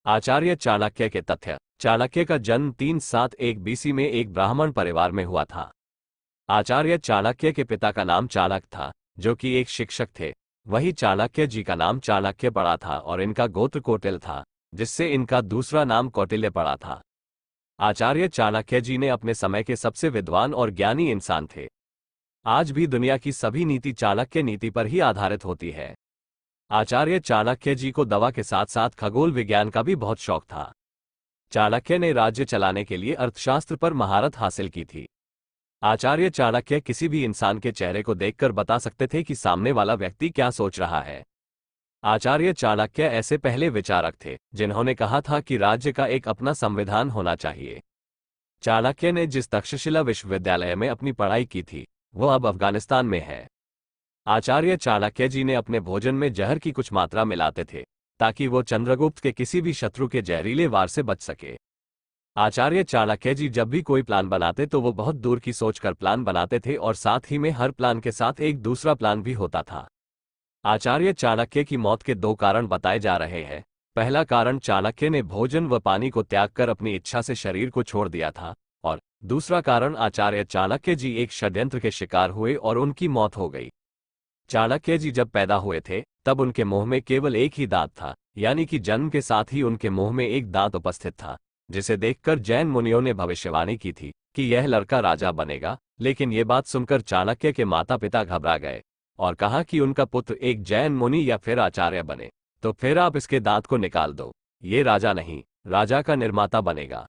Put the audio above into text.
आचार्य चाणक्य के तथ्य। चाणक्य का जन्म 371 बीसी में एक ब्राह्मण परिवार में हुआ था। आचार्य चाणक्य के पिता का नाम चाणक्य था, जो कि एक शिक्षक थे। वही चाणक्य जी का नाम चाणक्य पड़ा था और इनका गोत्र कौटिल्य था, जिससे इनका दूसरा नाम कौटिल्य पड़ा था। आचार्य चाणक्य जी ने अपने समय के सबसे विद्वान और ज्ञानी इंसान थे। आज भी दुनिया की सभी नीति चाणक्य नीति पर ही आधारित होती है। आचार्य चाणक्य जी को दवा के साथ साथ खगोल विज्ञान का भी बहुत शौक था। चाणक्य ने राज्य चलाने के लिए अर्थशास्त्र पर महारत हासिल की थी। आचार्य चाणक्य किसी भी इंसान के चेहरे को देखकर बता सकते थे कि सामने वाला व्यक्ति क्या सोच रहा है। आचार्य चाणक्य ऐसे पहले विचारक थे जिन्होंने कहा था कि राज्य का एक अपना संविधान होना चाहिए। चाणक्य ने जिस तक्षशिला विश्वविद्यालय में अपनी पढ़ाई की थी, वह अब अफगानिस्तान में है। आचार्य चाणक्य जी ने अपने भोजन में जहर की कुछ मात्रा मिलाते थे, ताकि वो चंद्रगुप्त के किसी भी शत्रु के जहरीले वार से बच सके। आचार्य चाणक्य जी जब भी कोई प्लान बनाते तो वो बहुत दूर की सोचकर प्लान बनाते थे और साथ ही में हर प्लान के साथ एक दूसरा प्लान भी होता था। आचार्य चाणक्य की मौत के दो कारण बताए जा रहे हैं। पहला कारण, चाणक्य ने भोजन व पानी को त्याग कर अपनी इच्छा से शरीर को छोड़ दिया था, और दूसरा कारण, आचार्य चाणक्य जी एक षड्यंत्र के शिकार हुए और उनकी मौत हो गई। चाणक्य जी जब पैदा हुए थे तब उनके मुंह में केवल एक ही दांत था, यानी कि जन्म के साथ ही उनके मुंह में एक दांत उपस्थित था, जिसे देखकर जैन मुनियों ने भविष्यवाणी की थी कि यह लड़का राजा बनेगा। लेकिन ये बात सुनकर चाणक्य के माता पिता घबरा गए और कहा कि उनका पुत्र एक जैन मुनि या फिर आचार्य बने तो फिर आप इसके दांत को निकाल दो, ये राजा नहीं, राजा का निर्माता बनेगा।